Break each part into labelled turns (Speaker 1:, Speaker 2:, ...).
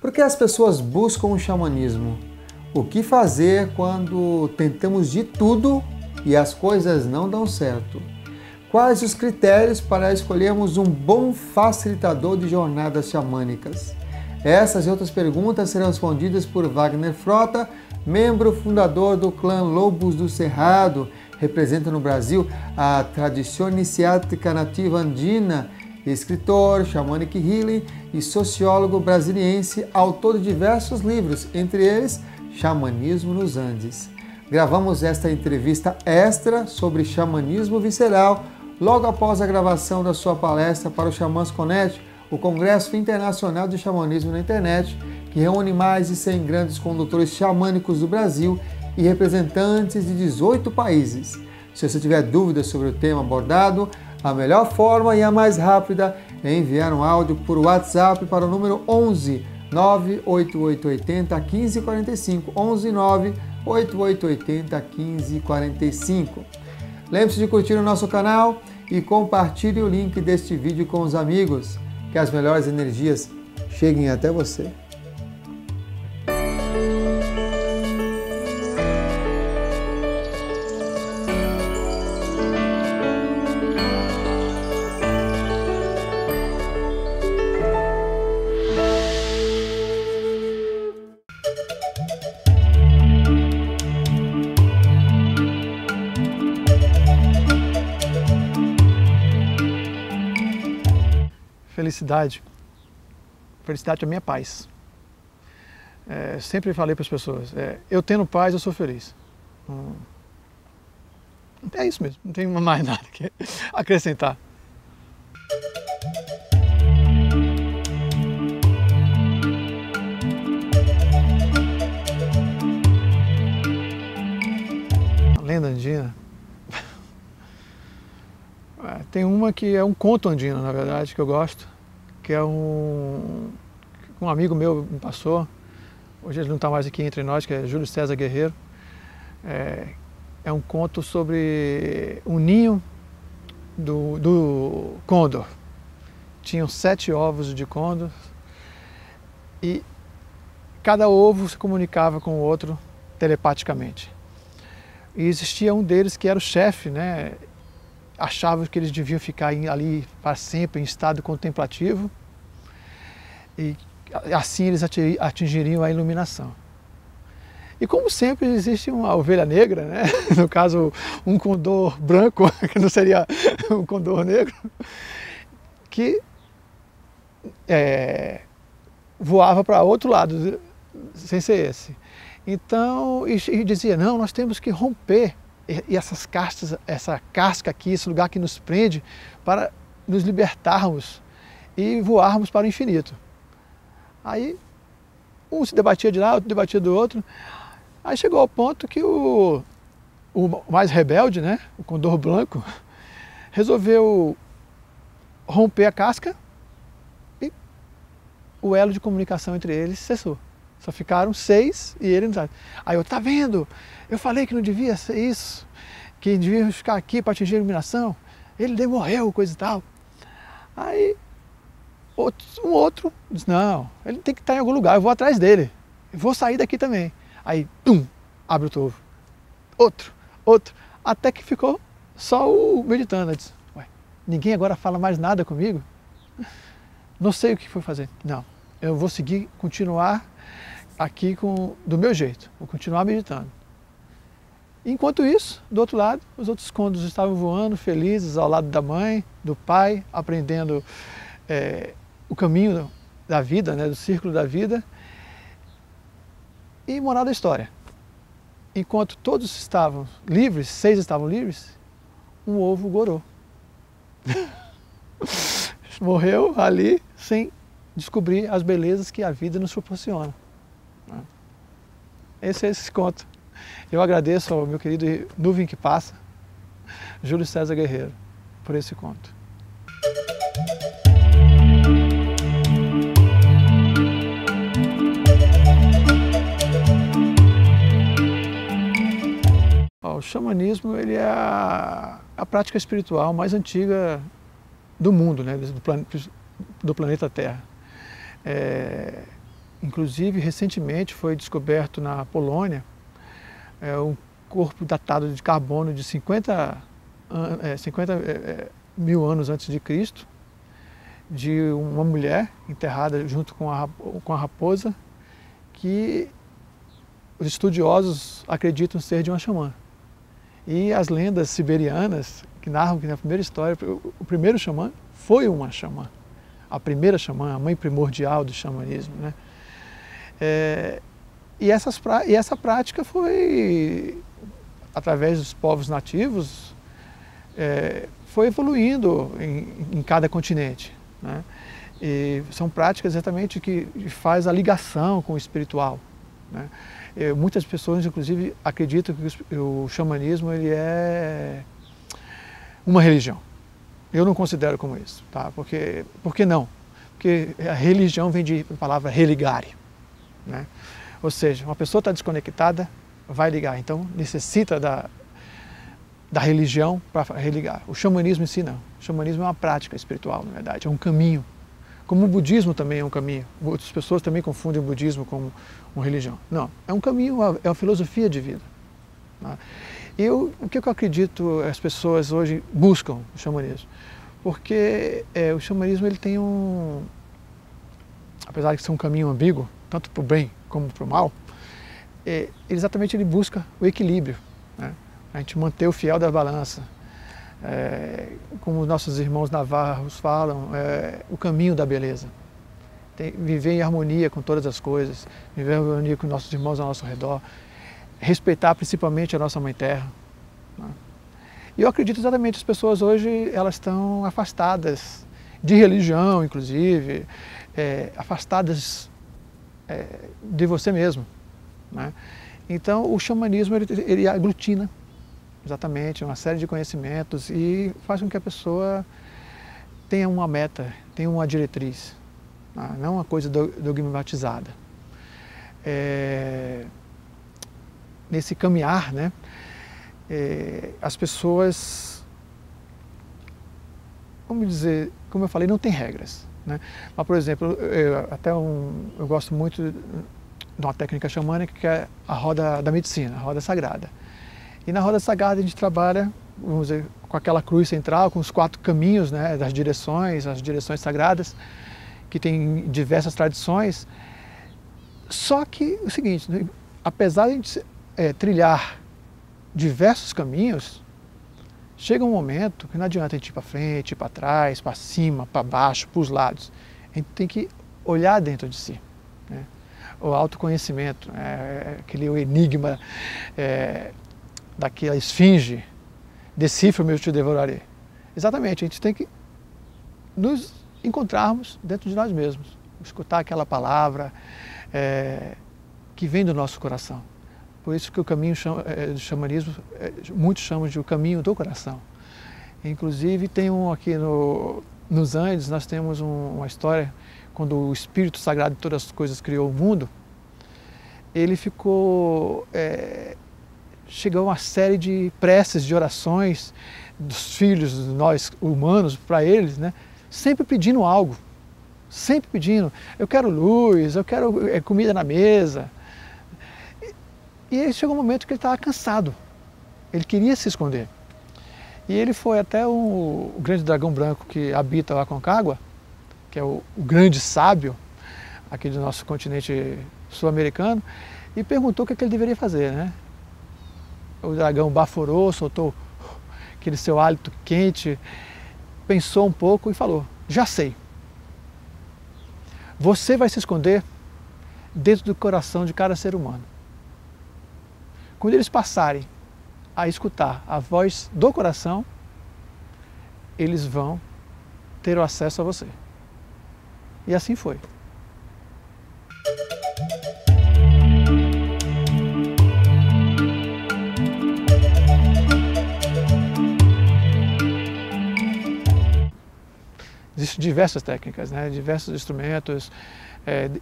Speaker 1: Por que as pessoas buscam o xamanismo? O que fazer quando tentamos de tudo e as coisas não dão certo? Quais os critérios para escolhermos um bom facilitador de jornadas xamânicas? Essas e outras perguntas serão respondidas por Wagner Frota, membro fundador do clã Lobos do Cerrado, representa no Brasil a tradição iniciática nativa andina, escritor, shamanic healing e sociólogo brasiliense, autor de diversos livros, entre eles Xamanismo nos Andes. Gravamos esta entrevista extra sobre xamanismo visceral logo após a gravação da sua palestra para o Xamãs Connect, o Congresso Internacional de Xamanismo na Internet, que reúne mais de 100 grandes condutores xamânicos do Brasil e representantes de 18 países. Se você tiver dúvidas sobre o tema abordado, a melhor forma e a mais rápida é enviar um áudio por WhatsApp para o número 11 98880 1545, 11 98880 1545. Lembre-se de curtir o nosso canal e compartilhe o link deste vídeo com os amigos. Que as melhores energias cheguem até você.
Speaker 2: Felicidade. Felicidade é a minha paz. Sempre falei para as pessoas, eu tendo paz, eu sou feliz. É isso mesmo, não tem mais nada que acrescentar. A lenda andina. Tem uma que é um conto andino, na verdade, que eu gosto, que é um amigo meu me passou, hoje ele não está mais aqui entre nós, que é Júlio César Guerreiro. É um conto sobre um ninho do côndor. Tinham 7 ovos de côndor e cada ovo se comunicava com o outro telepaticamente. E existia um deles que era o chefe, né? Achavam que eles deviam ficar ali para sempre em estado contemplativo e assim eles atingiriam a iluminação. E como sempre existe uma ovelha negra, né? No caso um condor branco, que não seria um condor negro, que voava para outro lado, sem ser esse. Então, e dizia, não, nós temos que romper e essas castas, essa casca aqui, esse lugar que nos prende, para nos libertarmos e voarmos para o infinito. Aí um se debatia de lá, outro debatia do outro. Aí chegou ao ponto que o mais rebelde, né, o condor branco, resolveu romper a casca e o elo de comunicação entre eles cessou. Só ficaram 6 e ele não sabe. Aí eu, tá vendo? Eu falei que não devia ser isso, que devíamos ficar aqui para atingir a iluminação. Ele morreu, coisa e tal. Aí um outro disse, não, ele tem que estar em algum lugar, eu vou atrás dele. Eu vou sair daqui também. Aí, abre o tovo. Outro. Até que ficou só o meditando. Eu disse, ué, ninguém agora fala mais nada comigo? Não sei o que foi fazer. Não, eu vou seguir, continuar aqui do meu jeito, vou continuar meditando. Enquanto isso, do outro lado, os outros côndoros estavam voando, felizes, ao lado da mãe, do pai, aprendendo o caminho da vida, né, do círculo da vida. E moral da história, enquanto todos estavam livres, 6 estavam livres, um ovo gorou. Morreu ali sem descobrir as belezas que a vida nos proporciona. Esse é esse conto. Eu agradeço ao meu querido Nuvem que Passa, Júlio César Guerreiro, por esse conto. O xamanismo ele é a prática espiritual mais antiga do mundo, né, do planeta Terra. Inclusive, recentemente foi descoberto na Polônia um corpo datado de carbono de 50 mil anos antes de Cristo, de uma mulher enterrada junto com a raposa, que os estudiosos acreditam ser de uma xamã. E as lendas siberianas que narram que na primeira história, o primeiro xamã foi uma xamã. A primeira xamã, a mãe primordial do xamanismo, né? E essa prática foi, através dos povos nativos, foi evoluindo em cada continente, né? E são práticas exatamente que faz a ligação com o espiritual, né? Muitas pessoas, inclusive, acreditam que o xamanismo ele é uma religião. Eu não considero como isso, tá? Por que não? Porque a religião vem da palavra religare, né? Ou seja, uma pessoa está desconectada, vai ligar, então necessita da religião para religar. O xamanismo em si não. O xamanismo é uma prática espiritual, na verdade, é um caminho. Como o budismo também é um caminho. Outras pessoas também confundem o budismo com uma religião. Não, é um caminho, é uma filosofia de vida, né? O que eu acredito as pessoas hoje buscam o xamanismo? Porque o xamanismo ele tem apesar de ser um caminho ambíguo, tanto para o bem como para o mal, exatamente ele busca o equilíbrio, né? A gente manter o fiel da balança. Como os nossos irmãos navarros falam, o caminho da beleza. Viver em harmonia com todas as coisas, viver em harmonia com nossos irmãos ao nosso redor, respeitar principalmente a nossa Mãe Terra, né? E eu acredito exatamente que as pessoas hoje elas estão afastadas de religião, inclusive, afastadas de você mesmo, né? Então o xamanismo ele aglutina exatamente uma série de conhecimentos e faz com que a pessoa tenha uma meta, tenha uma diretriz, né? Não uma coisa dogmatizada. Nesse caminhar, né, as pessoas, como eu falei, não tem regras, né? Mas, por exemplo, eu gosto muito de uma técnica xamânica que é a roda da medicina, a roda sagrada. E na roda sagrada a gente trabalha, vamos dizer, com aquela cruz central, com os 4 caminhos, né, das direções, as direções sagradas, que tem diversas tradições. Só que o seguinte, né, apesar de a gente trilhar diversos caminhos, chega um momento que não adianta a gente ir para frente, ir para trás, para cima, para baixo, para os lados. A gente tem que olhar dentro de si, né? O autoconhecimento, aquele enigma daquela esfinge, decifra-me, eu te devorarei. Exatamente, a gente tem que nos encontrarmos dentro de nós mesmos, escutar aquela palavra que vem do nosso coração. Por isso que o caminho do xamanismo, muitos chamam de o caminho do coração. Inclusive tem aqui nos Andes, nós temos uma história, quando o Espírito Sagrado de todas as coisas criou o mundo, ele chegou a uma série de preces, de orações dos filhos, de nós humanos, para eles, né? Sempre pedindo algo, sempre pedindo, eu quero luz, eu quero comida na mesa. E aí chegou um momento que ele estava cansado, ele queria se esconder. E ele foi até o grande dragão branco que habita a Aconcagua, que é o grande sábio aqui do nosso continente sul-americano, e perguntou o que ele deveria fazer, né? O dragão baforou, soltou aquele seu hálito quente, pensou um pouco e falou, já sei. Você vai se esconder dentro do coração de cada ser humano. Quando eles passarem a escutar a voz do coração, eles vão ter o acesso a você. E assim foi. Existem diversas técnicas, né? Diversos instrumentos,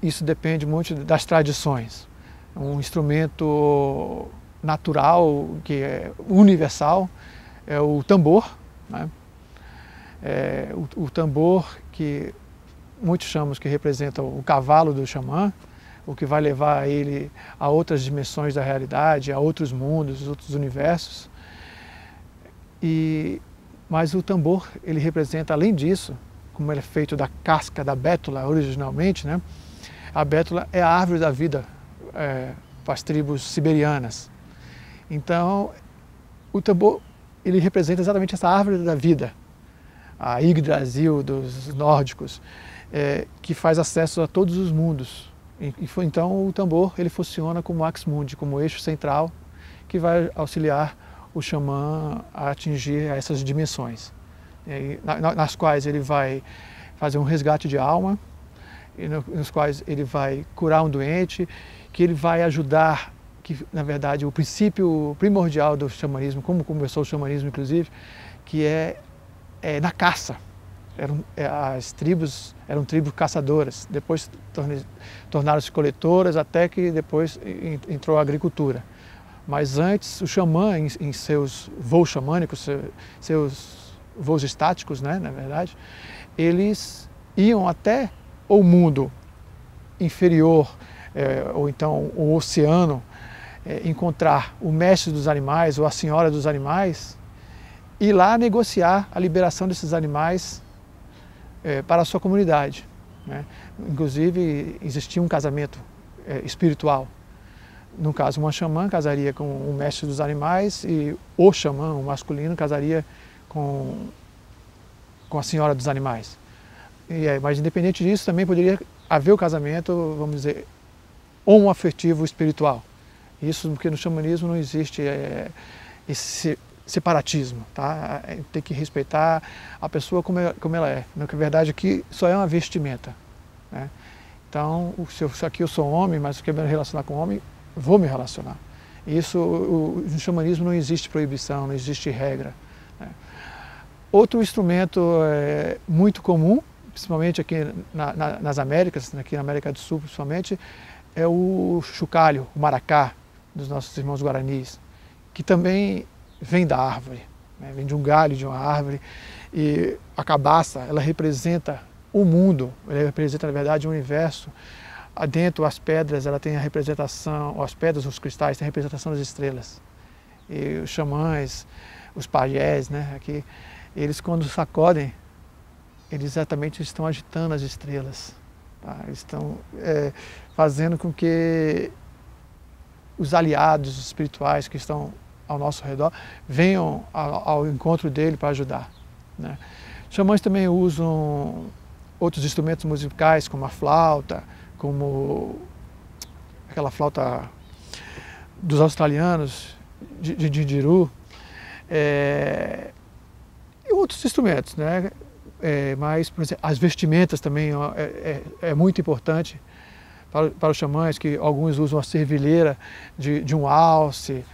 Speaker 2: isso depende muito das tradições. Um instrumento natural, que é universal, é o tambor, né? O tambor que muitos chamam que representa o cavalo do xamã, o que vai levar ele a outras dimensões da realidade, a outros mundos, outros universos. Mas o tambor, ele representa, além disso, como ele é feito da casca da bétula originalmente, né? A bétula é a árvore da vida para as tribos siberianas. Então, o tambor, ele representa exatamente essa árvore da vida, a Yggdrasil dos nórdicos, que faz acesso a todos os mundos. Então, o tambor, ele funciona como ax mundi, como eixo central, que vai auxiliar o xamã a atingir essas dimensões, nas quais ele vai fazer um resgate de alma, nos quais ele vai curar um doente, que ele vai ajudar, que na verdade o princípio primordial do xamanismo, como começou o xamanismo inclusive, que é na caça. As tribos eram tribos caçadoras, depois tornaram-se coletoras, até que depois entrou a agricultura. Mas antes, o xamã, em seus voos xamânicos, seus voos estáticos, né, na verdade, eles iam até o mundo inferior, ou então o oceano, encontrar o mestre dos animais ou a senhora dos animais, e lá negociar a liberação desses animais para a sua comunidade, né? Inclusive, existia um casamento espiritual. No caso, uma xamã casaria com o mestre dos animais e o xamã, o masculino, casaria com a senhora dos animais. Mas independente disso, também poderia haver o casamento, vamos dizer, homoafetivo espiritual. Isso porque no xamanismo não existe esse separatismo, tá? Tem que respeitar a pessoa como ela é. Na verdade, aqui só é uma vestimenta, né? Então, se aqui eu sou homem, mas eu quero me relacionar com homem, vou me relacionar. Isso, no xamanismo não existe proibição, não existe regra, né? Outro instrumento muito comum, principalmente aqui nas Américas, aqui na América do Sul principalmente, é o chocalho, o maracá, dos nossos irmãos guaranis, que também vem da árvore, né? Vem de um galho de uma árvore, e a cabaça, ela representa o mundo, ela representa, na verdade, o universo. Dentro, as pedras, ela tem a representação, as pedras, os cristais, têm a representação das estrelas. E os xamãs, os pajés, né, aqui, eles quando sacodem, eles exatamente estão agitando as estrelas, tá? Eles estão fazendo com que os aliados espirituais que estão ao nosso redor venham ao encontro dele para ajudar, né? Xamãs também usam outros instrumentos musicais, como a flauta, como aquela flauta dos australianos, de didgeridoo, e outros instrumentos, né? Mas, por exemplo, as vestimentas também é muito importante para os xamãs, que alguns usam a servilheira de um alce,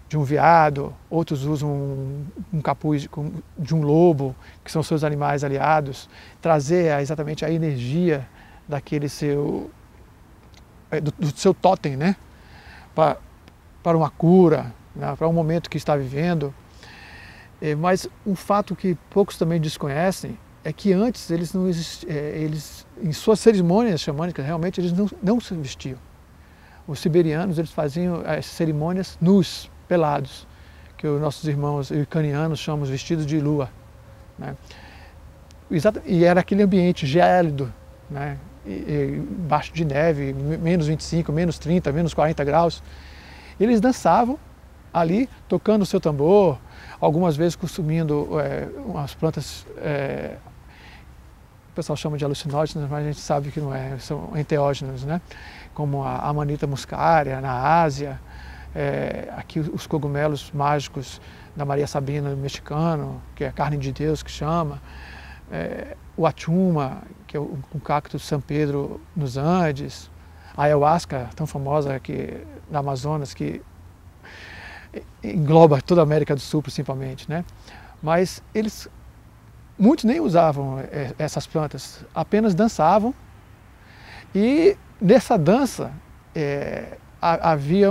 Speaker 2: de um veado, outros usam um capuz de um lobo, que são seus animais aliados, trazer exatamente a energia daquele do seu totem, né? Para uma cura, né? Para um momento que está vivendo. Mas um fato que poucos também desconhecem é que antes eles não eles em suas cerimônias xamânicas realmente eles não se vestiam. Os siberianos eles faziam as cerimônias nus, pelados, que os nossos irmãos ucranianos chamam vestidos de lua, né? E era aquele ambiente gélido, né? Baixo de neve, menos 25, menos 30, menos 40 graus. Eles dançavam ali, tocando o seu tambor, algumas vezes consumindo umas plantas, o pessoal chama de alucinógenas, mas a gente sabe que não é, são enteógenos, né? Como a Amanita muscaria na Ásia, aqui os cogumelos mágicos da Maria Sabina mexicano, que é a carne de Deus que chama, o achuma, que é o cacto de São Pedro nos Andes, a ayahuasca, tão famosa aqui na Amazonas, que engloba toda a América do Sul principalmente, né? Mas muitos nem usavam essas plantas, apenas dançavam, e nessa dança havia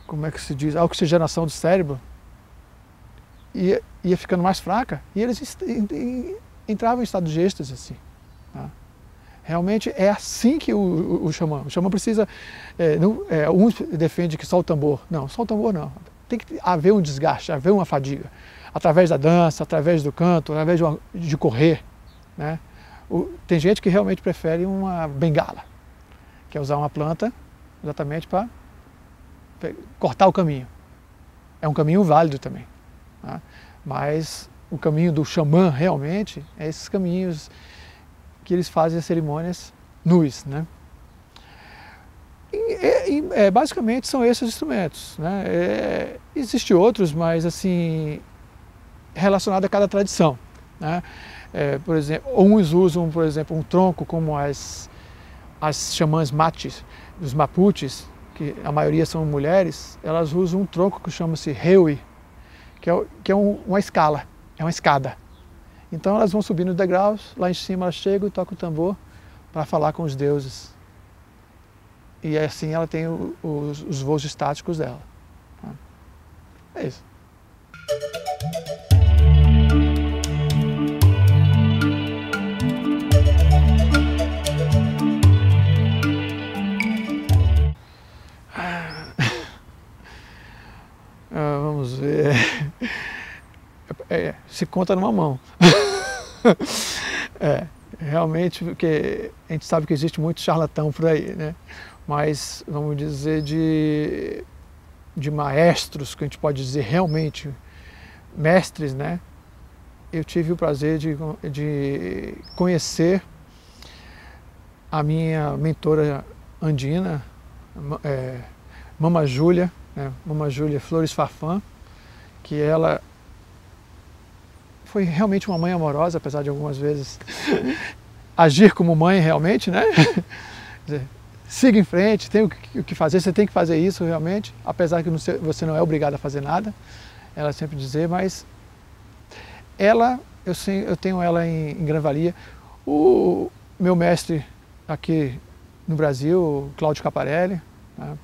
Speaker 2: como é que se diz, a oxigenação do cérebro ia ficando mais fraca, e eles entravam em estado de êxtase, assim, tá? Realmente é assim que o xamã precisa, uns defendem que só o tambor, não, só o tambor não, tem que haver um desgaste, haver uma fadiga, através da dança, através do canto, através de correr, né? Tem gente que realmente prefere uma bengala, que é usar uma planta exatamente para cortar o caminho, é um caminho válido também, né? Mas o caminho do xamã realmente é esses caminhos que eles fazem as cerimônias nus, né? Basicamente são esses instrumentos, né? Existem outros, mas assim, relacionados a cada tradição, né? Por exemplo, uns usam, por exemplo, um tronco como as xamãs matis, dos Maputes, que a maioria são mulheres, elas usam um tronco que chama-se Hewi, que é uma escala, é uma escada. Então elas vão subindo os degraus, lá em cima elas chegam e tocam o tambor para falar com os deuses. E assim ela tem os voos estáticos dela. É isso. Vamos ver. Se conta numa mão. Realmente, porque a gente sabe que existe muito charlatão por aí, né? Mas, vamos dizer, de maestros, que a gente pode dizer realmente mestres, né? Eu tive o prazer de conhecer a minha mentora andina, Mama Júlia, né? Mama Júlia Flores Farfã, que ela foi realmente uma mãe amorosa, apesar de algumas vezes agir como mãe realmente, né? Siga em frente, tem o que fazer, você tem que fazer isso realmente, apesar que você não é obrigado a fazer nada, ela sempre dizer, mas eu tenho ela em grande valia. O meu mestre aqui no Brasil, Cláudio Caparelli, né?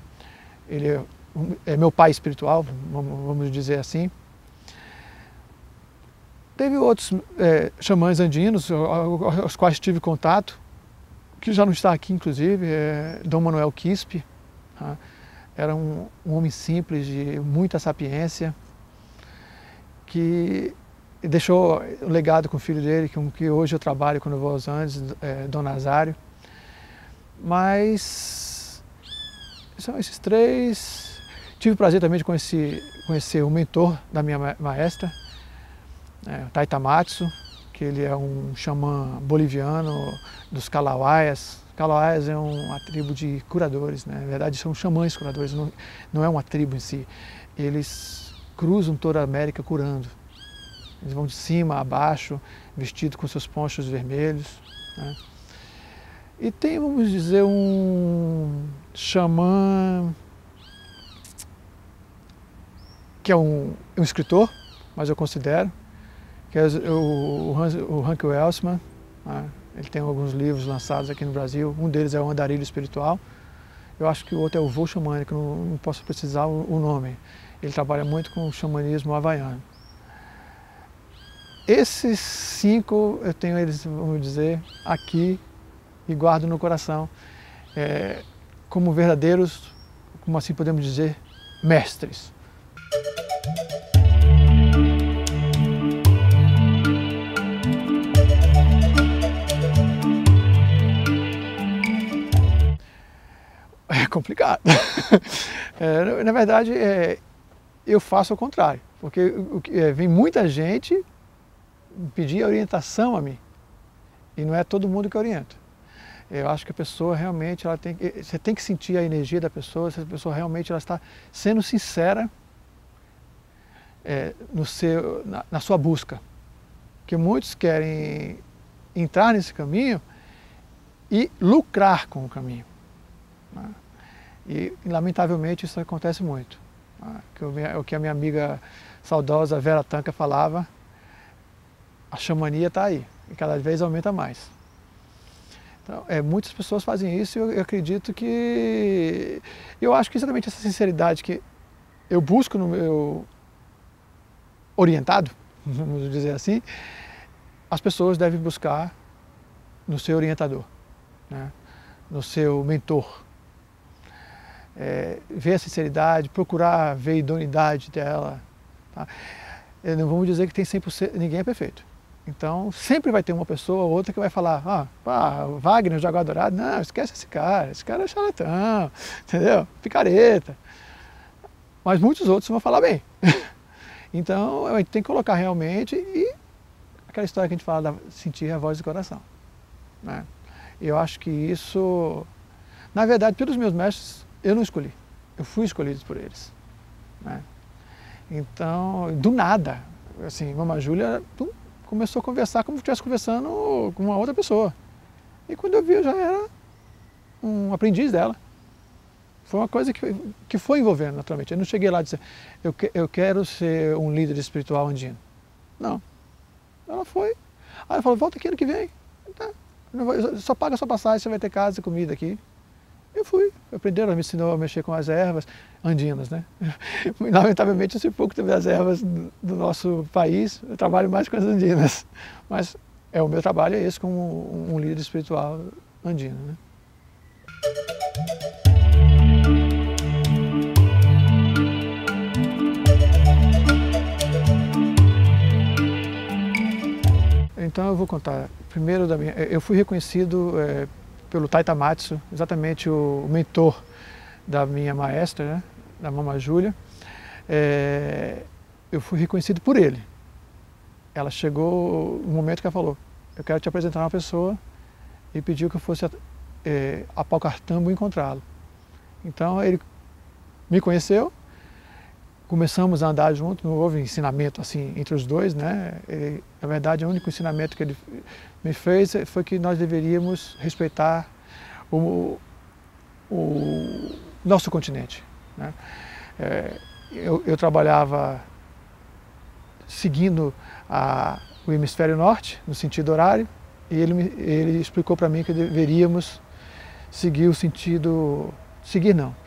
Speaker 2: Ele é meu pai espiritual, vamos dizer assim. Teve outros xamãs andinos, aos quais tive contato, que já não está aqui, inclusive, Dom Manuel Quispe, tá? Era um homem simples, de muita sapiência, que deixou o legado com o filho dele, que hoje eu trabalho quando eu vou aos Andes, Dom Nazário. Mas são esses três. Tive o prazer também de conhecer o mentor da minha maestra, Taita Matsu, que ele é um xamã boliviano dos Calauaias. Calauaias é uma tribo de curadores, né? Na verdade são xamãs curadores, não é uma tribo em si. Eles cruzam toda a América curando. Eles vão de cima a baixo, vestidos com seus ponchos vermelhos, né? E tem, vamos dizer, um xamã que é um escritor, mas eu considero, que é o Hank Welsman, né? Ele tem alguns livros lançados aqui no Brasil, um deles é o Andarilho Espiritual, eu acho que o outro é o Voo Xamânico, não posso precisar o nome. Ele trabalha muito com o xamanismo havaiano. Esses 5 eu tenho eles, vamos dizer, aqui e guardo no coração, como verdadeiros, como assim podemos dizer, mestres. É complicado. Na verdade, eu faço ao contrário, porque vem muita gente pedir orientação a mim, e não é todo mundo que orienta. Eu acho que a pessoa realmente, você tem que sentir a energia da pessoa, se a pessoa realmente está sendo sincera na sua busca. Porque muitos querem entrar nesse caminho e lucrar com o caminho, né? E lamentavelmente isso acontece muito, né? O que a minha amiga saudosa Vera Tanka falava, a xamania está aí, e cada vez aumenta mais. Então, muitas pessoas fazem isso e eu acredito que... Eu acho que exatamente essa sinceridade que eu busco no meu orientado, vamos dizer assim, as pessoas devem buscar no seu orientador. né, no seu mentor. Ver a sinceridade, procurar ver a idoneidade dela. Tá? Não vamos dizer que tem 100%, ninguém é perfeito. Então sempre vai ter uma pessoa ou outra que vai falar, Wagner, o Jaguar Dourado, não, esquece esse cara é charlatão, entendeu? Picareta. Mas muitos outros vão falar bem. Então a gente tem que colocar realmente, e aquela história que a gente fala, sentir a voz do coração. Né? Eu acho que isso, na verdade, pelos meus mestres, eu não escolhi. Eu fui escolhido por eles. Né? Então, do nada, assim, Mama Júlia começou a conversar como se estivesse conversando com uma outra pessoa. E quando eu vi, eu já era um aprendiz dela. Foi uma coisa que foi envolvendo, naturalmente. Eu não cheguei lá e disse, eu quero ser um líder espiritual andino. Não. Ela foi. Aí ela falou, volta aqui ano que vem. Tá. Só paga a sua passagem, você vai ter casa e comida aqui. Eu fui. Ela me ensinou a mexer com as ervas andinas, né? Lamentavelmente, eu sei pouco das ervas do nosso país. Eu trabalho mais com as andinas. Mas o meu trabalho é esse como um líder espiritual andino, né? Então eu vou contar primeiro eu fui reconhecido pelo Taitamatsu, exatamente o mentor da minha maestra, né, da Mama Júlia. Eu fui reconhecido por ele. Ela chegou um momento que ela falou, eu quero te apresentar uma pessoa, e pediu que eu fosse a Paucartambo encontrá-lo. Então ele me conheceu, começamos a andar juntos, não houve ensinamento assim entre os dois, né? Na verdade, o único ensinamento que ele me fez foi que nós deveríamos respeitar o nosso continente, né? Eu trabalhava seguindo o hemisfério norte, no sentido horário, e ele explicou para mim que deveríamos seguir o sentido...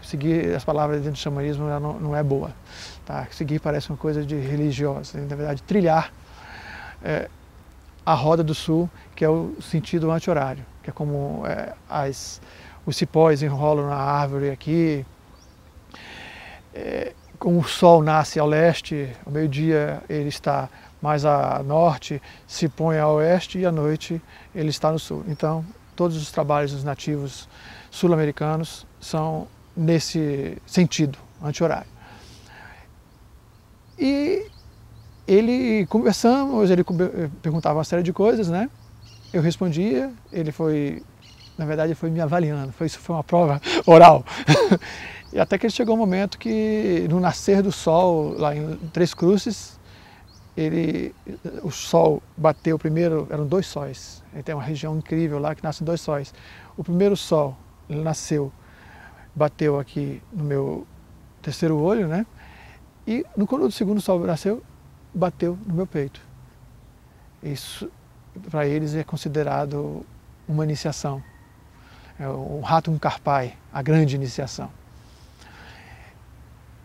Speaker 2: Seguir as palavras dentro do xamanismo não é boa. Tá? Seguir parece uma coisa de religiosa, na verdade trilhar a roda do sul, que é o sentido anti-horário, que é como os cipós enrolam na árvore aqui, como o sol nasce ao leste, ao meio-dia ele está mais a norte, se põe a oeste e à noite ele está no sul. Então todos os trabalhos dos nativos sul-americanos são nesse sentido, anti-horário. E conversamos, ele perguntava uma série de coisas, né? Eu respondia, na verdade, ele foi me avaliando, isso foi uma prova oral. E até que ele chegou um momento que, no nascer do sol, lá em Três Cruzes, o sol bateu primeiro, eram 2 sóis. Tem uma região incrível lá que nascem 2 sóis. O primeiro sol, ele nasceu, bateu aqui no meu terceiro olho, né? E quando o segundo sol nasceu, bateu no meu peito. Isso, para eles, é considerado uma iniciação. É o Ratum Karpai, a grande iniciação.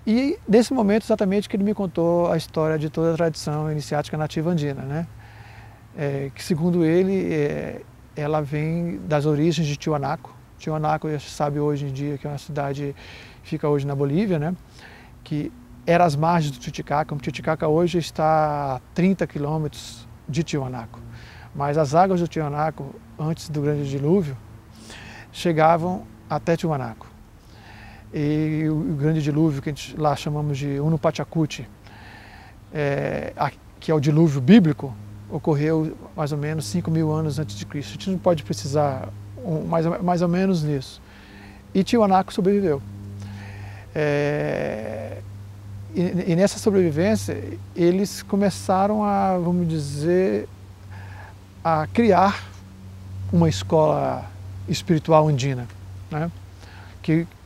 Speaker 2: E nesse momento exatamente que ele me contou a história de toda a tradição iniciática nativa andina, né? Que segundo ele, ela vem das origens de Tiwanaku. Tiwanaku, a gente sabe hoje em dia que é uma cidade que fica hoje na Bolívia, né? Que era às margens do Titicaca. O Titicaca hoje está a 30 quilômetros de Tiwanaku. Mas as águas do Tiwanaku, antes do grande dilúvio, chegavam até Tiwanaku. E o grande dilúvio, que a gente lá chamamos de Unupachacuti, que é o dilúvio bíblico, ocorreu mais ou menos 5.000 anos antes de Cristo. A gente não pode precisar mais ou menos nisso. E Tiwanaku sobreviveu. E nessa sobrevivência, eles começaram a, vamos dizer, a criar uma escola espiritual andina, né?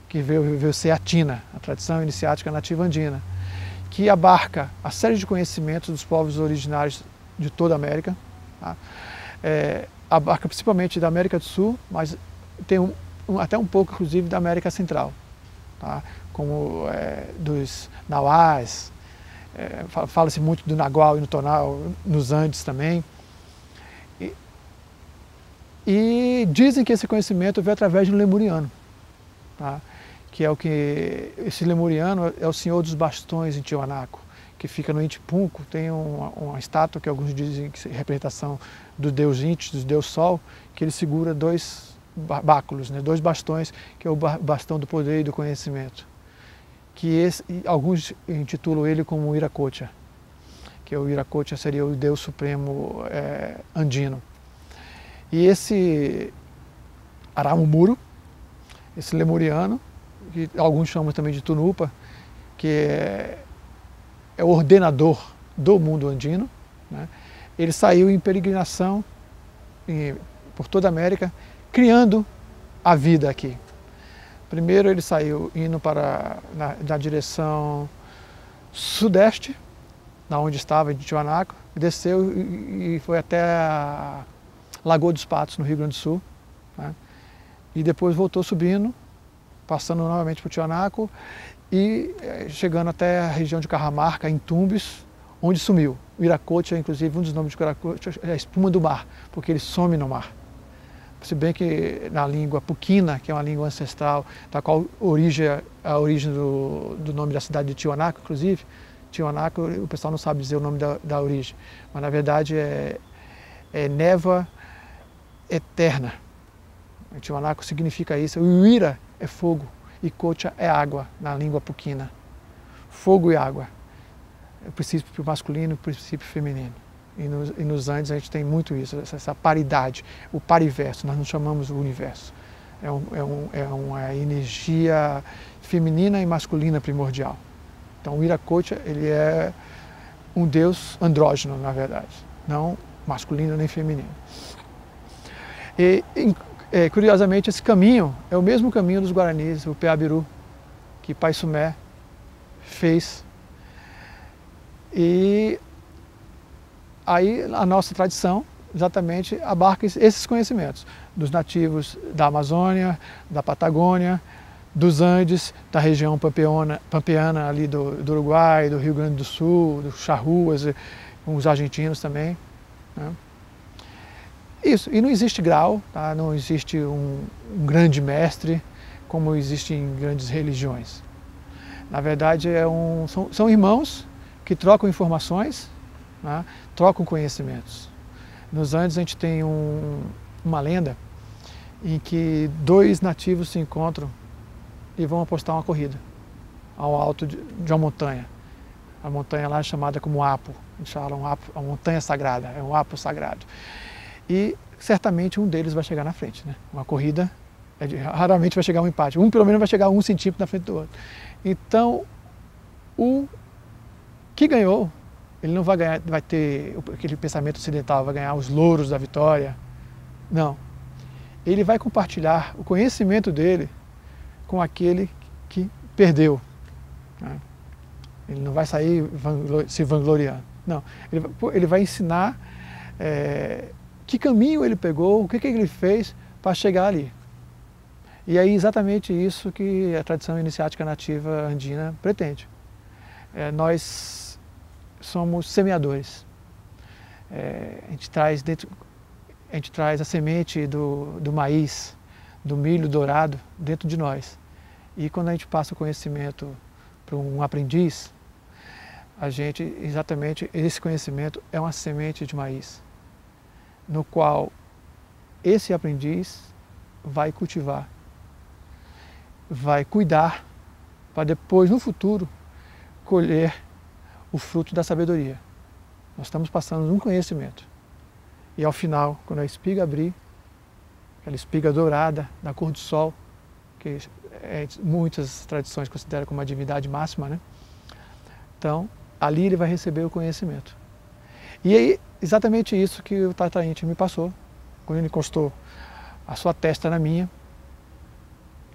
Speaker 2: que veio ser a Tina, a tradição iniciática nativa andina, que abarca a série de conhecimentos dos povos originários de toda a América, tá? Abarca principalmente da América do Sul, mas tem até um pouco, inclusive, da América Central, tá? Como dos Nauás, fala-se muito do Nagual e no Tonal, nos Andes também. E dizem que esse conhecimento veio através de um lemuriano, tá? Que é o que esse lemuriano é o senhor dos bastões em Tiwanaku, que fica no Inti Punco. Tem uma estátua que alguns dizem que é representação do deus Inti, do deus Sol, que ele segura dois báculos, né? Dois bastões, que é o bastão do poder e do conhecimento. Alguns intitulam ele como Wiracocha, que o Wiracocha seria o Deus Supremo andino. E esse Aramumuru, esse lemuriano, que alguns chamam também de Tunupa, que é o ordenador do mundo andino, né? Ele saiu em peregrinação por toda a América, criando a vida aqui. Primeiro ele saiu indo na direção sudeste, na onde estava, em Tiwanaku, desceu e foi até a Lagoa dos Patos, no Rio Grande do Sul, né? E depois voltou subindo, passando novamente por Tiwanaku e chegando até a região de Cajamarca, em Tumbes, onde sumiu. O Wiracocha, inclusive, um dos nomes de Wiracocha é a espuma do mar, porque ele some no mar. Se bem que na língua puquina, que é uma língua ancestral, da qual a origem do nome da cidade de Tiwanaku, inclusive, Tiwanaku, o pessoal não sabe dizer o nome da origem, mas na verdade é névoa eterna. Tiwanaku significa isso. O Wira é fogo e Cocha é água na língua puquina. Fogo e água. É o princípio masculino e o princípio feminino. E nos Andes a gente tem muito isso, essa paridade, o pariverso, nós não chamamos o universo. É uma energia feminina e masculina primordial. Então o Wiracocha, ele é um deus andrógeno, na verdade, não masculino nem feminino. E curiosamente, esse caminho é o mesmo caminho dos Guaranis, o Peabiru, que Pai Sumé fez. E aí a nossa tradição exatamente abarca esses conhecimentos dos nativos da Amazônia, da Patagônia, dos Andes, da região pampeana ali do Uruguai, do Rio Grande do Sul, dos charruas, com os argentinos também, né? Isso, e não existe grau, tá? Não existe um grande mestre como existe em grandes religiões. Na verdade, são irmãos que trocam informações, né? Trocam conhecimentos. Nos Andes a gente tem uma lenda em que dois nativos se encontram e vão apostar uma corrida ao alto de uma montanha. A montanha lá é chamada como Apo, eles falam a montanha sagrada, é um Apo sagrado. E certamente um deles vai chegar na frente, né? Uma corrida, raramente vai chegar um empate. Um pelo menos vai chegar 1 centímetro na frente do outro. Então, o que ganhou, ele não vai ganhar, vai ter aquele pensamento ocidental, vai ganhar os louros da vitória. Não. Ele vai compartilhar o conhecimento dele com aquele que perdeu, né? Ele não vai sair se vangloriando. Não. Ele vai ensinar que caminho ele pegou, o que ele fez para chegar ali. E é exatamente isso que a tradição iniciática nativa andina pretende. Nós somos semeadores. A gente traz a semente do maíz, do milho dourado dentro de nós. E quando a gente passa o conhecimento para um aprendiz, exatamente esse conhecimento é uma semente de maíz, no qual esse aprendiz vai cultivar, vai cuidar, para depois, no futuro, colher o fruto da sabedoria. Nós estamos passando um conhecimento. E ao final, quando a espiga abrir, aquela espiga dourada, da cor do sol, que muitas tradições consideram como a divindade máxima, né? Então, ali ele vai receber o conhecimento. E aí, exatamente isso que o Tata Inti me passou, quando ele encostou a sua testa na minha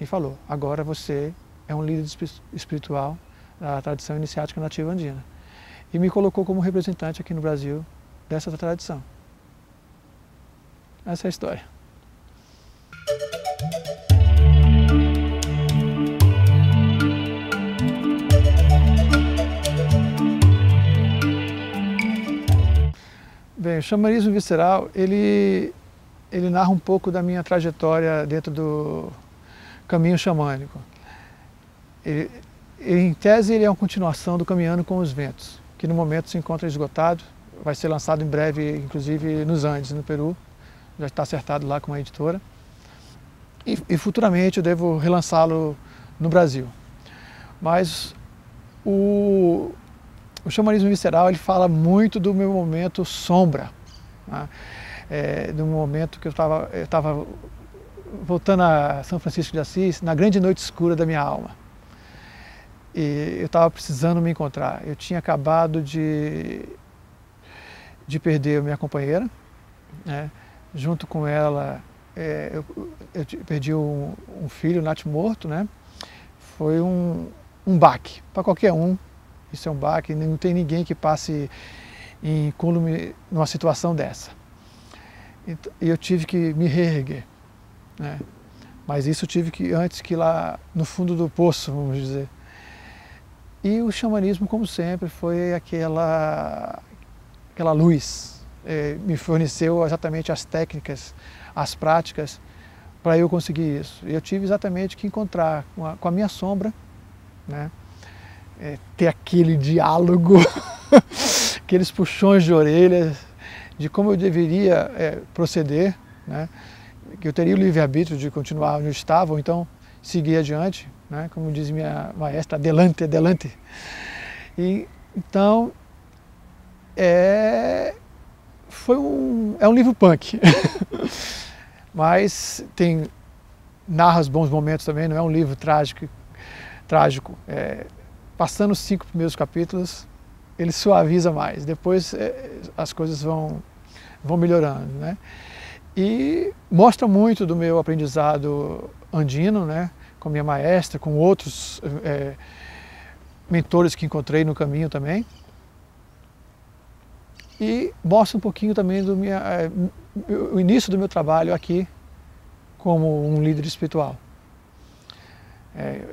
Speaker 2: e falou: agora você é um líder espiritual da tradição iniciática nativa andina. E me colocou como representante aqui no Brasil dessa tradição. Essa é a história. Bem, o xamanismo visceral, ele ele narra um pouco da minha trajetória dentro do caminho xamânico. Em tese, ele é uma continuação do Caminhando com os Ventos, que no momento se encontra esgotado, vai ser lançado em breve, inclusive nos Andes, no Peru, já está acertado lá com a editora, e futuramente eu devo relançá-lo no Brasil. Mas o xamanismo visceral, ele fala muito do meu momento sombra, né? Do momento que eu estava voltando a São Francisco de Assis, na grande noite escura da minha alma. E eu estava precisando me encontrar. Eu tinha acabado de perder a minha companheira, né? Junto com ela, eu perdi um filho natimorto, né? Foi um baque, para qualquer um, isso é um baque, não tem ninguém que passe incólume numa situação dessa. E eu tive que me reerguer, né? Mas isso eu tive que, antes que lá no fundo do poço, vamos dizer. E o xamanismo, como sempre, foi aquela luz, me forneceu exatamente as técnicas, as práticas, para eu conseguir isso. Eu tive exatamente que encontrar com a minha sombra, né? Ter aquele diálogo, aqueles puxões de orelhas, de como eu deveria proceder, né? Que eu teria o livre-arbítrio de continuar onde eu estava, ou então seguir adiante, né? Como diz minha maestra, adelante, adelante. E, então, é um livro punk, mas narra os bons momentos também, não é um livro trágico. Passando os 5 primeiros capítulos, ele suaviza mais, depois as coisas vão melhorando, né? E mostra muito do meu aprendizado andino, né? Com minha maestra, com outros mentores que encontrei no caminho também. E mostra um pouquinho também do o início do meu trabalho aqui como um líder espiritual.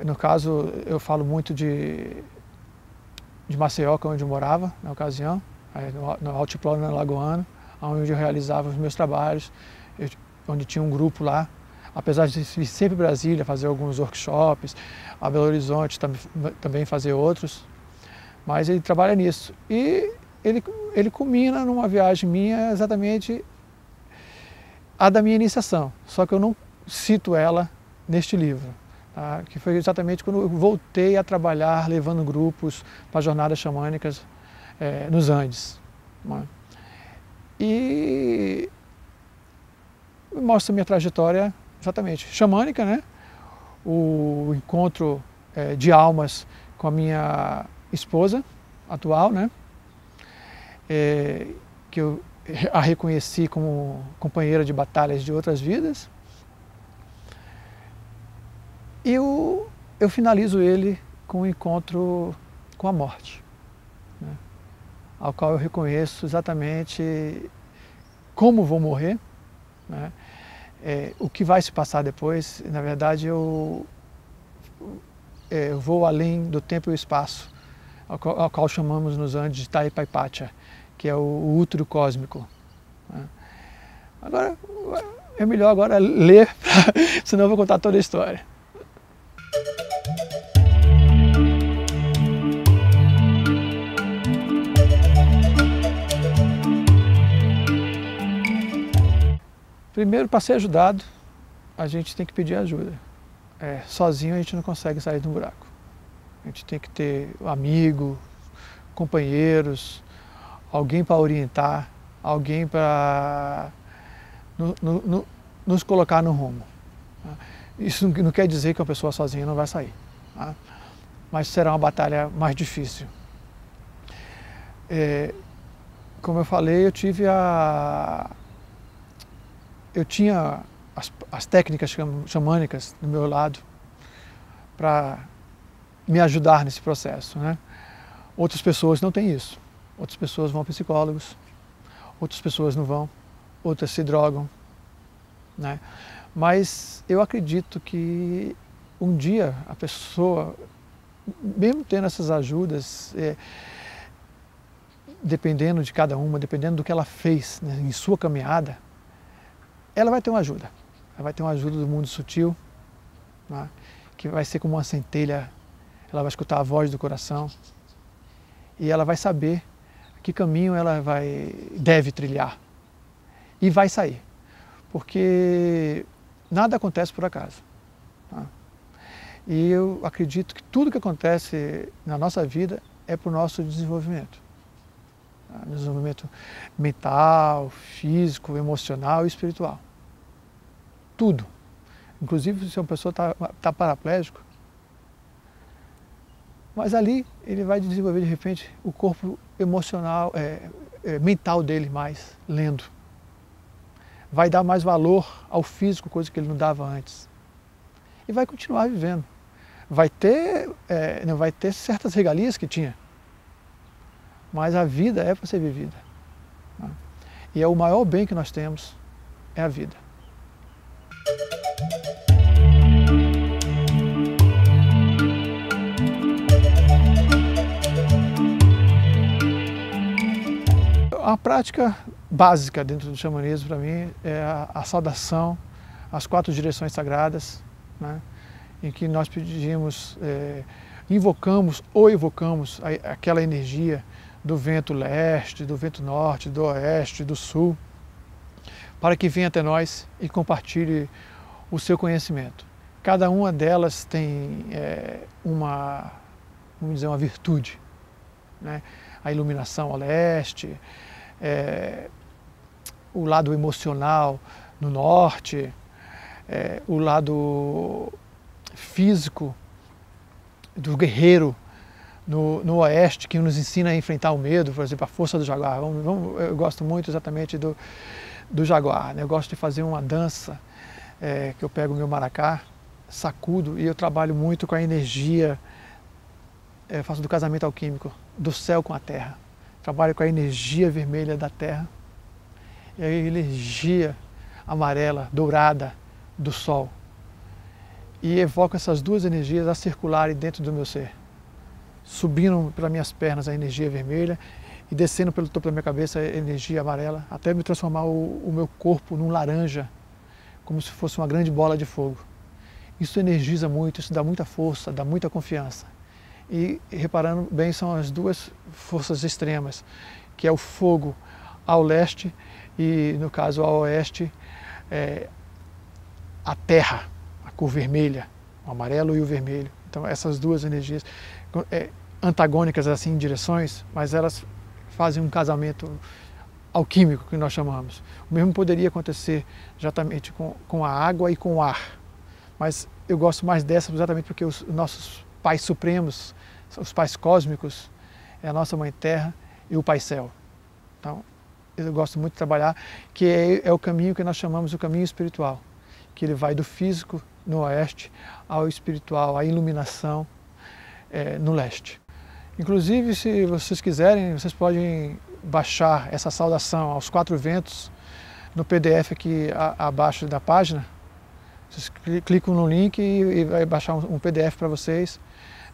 Speaker 2: No caso, eu falo muito de Maceió, que é onde eu morava na ocasião, no Altiplano Alagoano, onde eu realizava os meus trabalhos, onde tinha um grupo lá, apesar de vir sempre Brasília fazer alguns workshops, a Belo Horizonte também fazer outros, mas ele trabalha nisso. E ele culmina numa viagem minha exatamente a da minha iniciação, só que eu não cito ela neste livro, tá? Que foi exatamente quando eu voltei a trabalhar levando grupos para jornadas xamânicas nos Andes, né? E mostra a minha trajetória exatamente xamânica, né? O encontro de almas com a minha esposa atual, né? Que eu a reconheci como companheira de batalhas de outras vidas. E eu finalizo ele com o encontro com a morte, né? Ao qual eu reconheço exatamente como vou morrer, né? O que vai se passar depois. Na verdade, eu vou além do tempo e o espaço, ao qual chamamos nos Andes de Taipaipacha, que é o útero cósmico, né? Agora, é melhor agora ler, senão eu vou contar toda a história. Primeiro, para ser ajudado, a gente tem que pedir ajuda. Sozinho a gente não consegue sair do buraco. A gente tem que ter amigo, companheiros, alguém para orientar, alguém para nos colocar no rumo. Isso não quer dizer que uma pessoa sozinha não vai sair, tá? Mas será uma batalha mais difícil. Como eu falei, eu tinha as técnicas xamânicas do meu lado para me ajudar nesse processo, né? Outras pessoas não têm isso. Outras pessoas vão a psicólogos, outras pessoas não vão, outras se drogam, né? Mas eu acredito que um dia a pessoa, mesmo tendo essas ajudas, dependendo de cada uma, dependendo do que ela fez, né, em sua caminhada, ela vai ter uma ajuda. Ela vai ter uma ajuda do mundo sutil, né? Que vai ser como uma centelha. Ela vai escutar a voz do coração e ela vai saber que caminho ela deve trilhar e vai sair, porque nada acontece por acaso. Tá? E eu acredito que tudo que acontece na nossa vida é para o nosso desenvolvimento. Tá? Desenvolvimento mental, físico, emocional e espiritual. Tudo. Inclusive se uma pessoa está paraplégico, mas ali ele vai desenvolver de repente o corpo emocional, mental dele mais, lendo. Vai dar mais valor ao físico, coisa que ele não dava antes. E vai continuar vivendo. Não vai ter certas regalias que tinha, mas a vida é para ser vivida. Né? E é o maior bem que nós temos, é a vida. A prática básica dentro do xamanismo para mim é a saudação às 4 direções sagradas, né, em que nós pedimos, invocamos ou evocamos aquela energia do vento leste, do vento norte, do oeste, do sul, para que venha até nós e compartilhe o seu conhecimento. Cada uma delas tem vamos dizer, uma virtude, né? A iluminação ao leste, o lado emocional no norte, o lado físico do guerreiro no oeste, que nos ensina a enfrentar o medo, por exemplo, a força do jaguar. Eu gosto muito exatamente do jaguar, né? Eu gosto de fazer uma dança, que eu pego o meu maracá, sacudo, e eu trabalho muito com a energia, faço do casamento alquímico, do céu com a terra. Trabalho com a energia vermelha da terra e a energia amarela, dourada do sol. E evoco essas duas energias a circularem dentro do meu ser, subindo pelas minhas pernas a energia vermelha e descendo pelo topo da minha cabeça a energia amarela, até me transformar o meu corpo num laranja, como se fosse uma grande bola de fogo. Isso energiza muito, isso dá muita força, dá muita confiança. E reparando bem, são as duas forças extremas, que é o fogo ao leste e, no caso, ao oeste, a terra, a cor vermelha, o amarelo e o vermelho. Então essas duas energias antagônicas assim em direções, mas elas fazem um casamento alquímico, que nós chamamos. O mesmo poderia acontecer exatamente com a água e com o ar, mas eu gosto mais dessa exatamente porque os nossos pais supremos, os pais cósmicos, é a nossa Mãe Terra e o Pai Céu. Então, eu gosto muito de trabalhar, que é o caminho que nós chamamos o caminho espiritual, que ele vai do físico no oeste ao espiritual, à iluminação no leste. Inclusive, se vocês quiserem, vocês podem baixar essa saudação aos 4 ventos no PDF aqui abaixo da página. Vocês clicam no link e vai baixar um PDF para vocês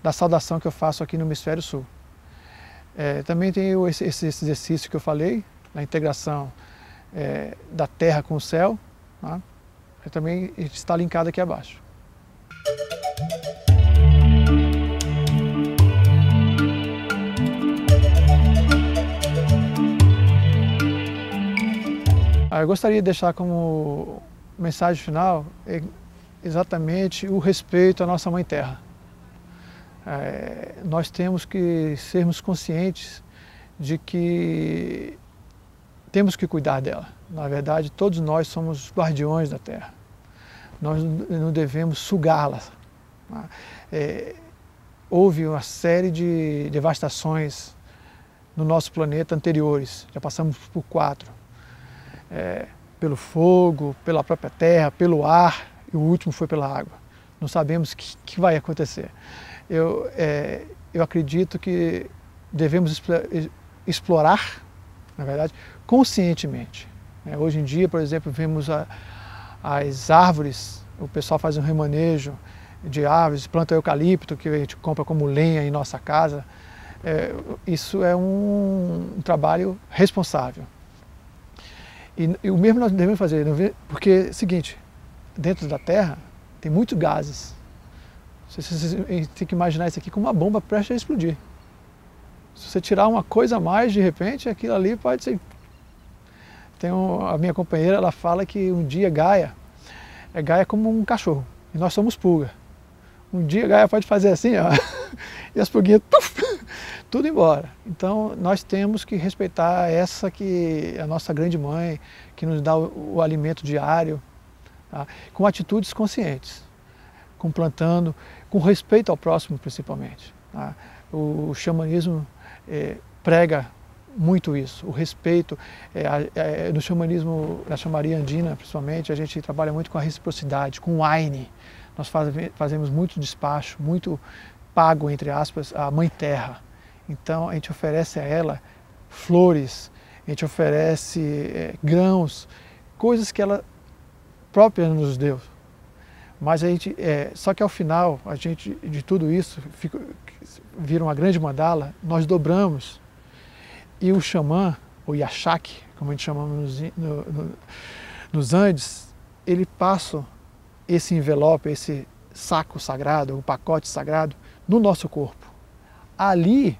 Speaker 2: da saudação que eu faço aqui no Hemisfério Sul. Também tem esse exercício que eu falei, na integração da terra com o céu, tá? Também está linkado aqui abaixo. Eu gostaria de deixar como mensagem final exatamente o respeito à nossa Mãe Terra. Nós temos que sermos conscientes de que temos que cuidar dela. Na verdade, todos nós somos guardiões da Terra. Nós não devemos sugá-la. Houve uma série de devastações no nosso planeta anteriores, já passamos por 4. Pelo fogo, pela própria terra, pelo ar, e o último foi pela água. Não sabemos o que vai acontecer. Eu acredito que devemos explorar, na verdade, conscientemente. Hoje em dia, por exemplo, vemos as árvores, o pessoal faz um remanejo de árvores, planta eucalipto, que a gente compra como lenha em nossa casa. Isso é um trabalho responsável. E o mesmo nós devemos fazer, porque é o seguinte, dentro da Terra tem muitos gases. A gente tem que imaginar isso aqui como uma bomba prestes a explodir. Se você tirar uma coisa a mais, de repente, aquilo ali pode ser... A minha companheira, ela fala que um dia Gaia é como um cachorro, e nós somos pulga. Um dia Gaia pode fazer assim, ó, e as pulguinhas, tudo embora. Então nós temos que respeitar essa que é a nossa grande mãe, que nos dá o alimento diário, tá? Com atitudes conscientes, com plantando, com respeito ao próximo principalmente, tá? O xamanismo prega muito isso, o respeito. No xamanismo, na chamaria andina principalmente, a gente trabalha muito com a reciprocidade, com o Aine. Nós fazemos muito despacho, muito pago, entre aspas, à Mãe Terra. Então a gente oferece a ela flores, a gente oferece grãos, coisas que ela própria nos deu. Mas a gente, só que ao final, a gente, de tudo isso, vira uma grande mandala, nós dobramos. E o xamã, o Yaxaque, como a gente chamamos nos Andes, ele passa esse envelope, esse saco sagrado, o pacote sagrado, no nosso corpo. Ali,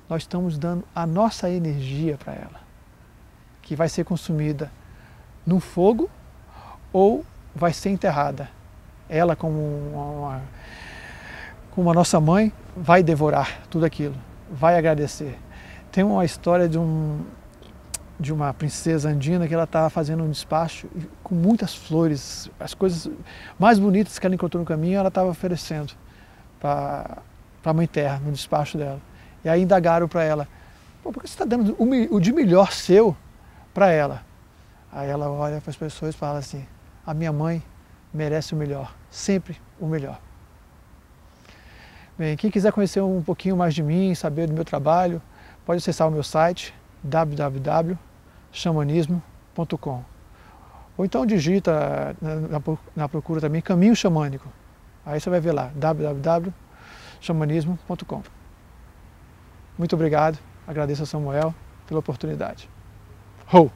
Speaker 2: nós estamos dando a nossa energia para ela, que vai ser consumida no fogo ou vai ser enterrada. Ela, como a nossa mãe, vai devorar tudo aquilo, vai agradecer. Tem uma história de uma princesa andina que ela estava fazendo um despacho com muitas flores, as coisas mais bonitas que ela encontrou no caminho, ela estava oferecendo para a Mãe Terra, no despacho dela. E aí indagaram para ela, por que você está dando o de melhor seu para ela? Aí ela olha para as pessoas e fala assim, a minha mãe merece o melhor, sempre o melhor. Bem, quem quiser conhecer um pouquinho mais de mim, saber do meu trabalho, pode acessar o meu site www.xamanismo.com. Ou então digita na procura também Caminho Xamânico. Aí você vai ver lá, www.xamanismo.com. Muito obrigado, agradeço a Samuel pela oportunidade. Ho!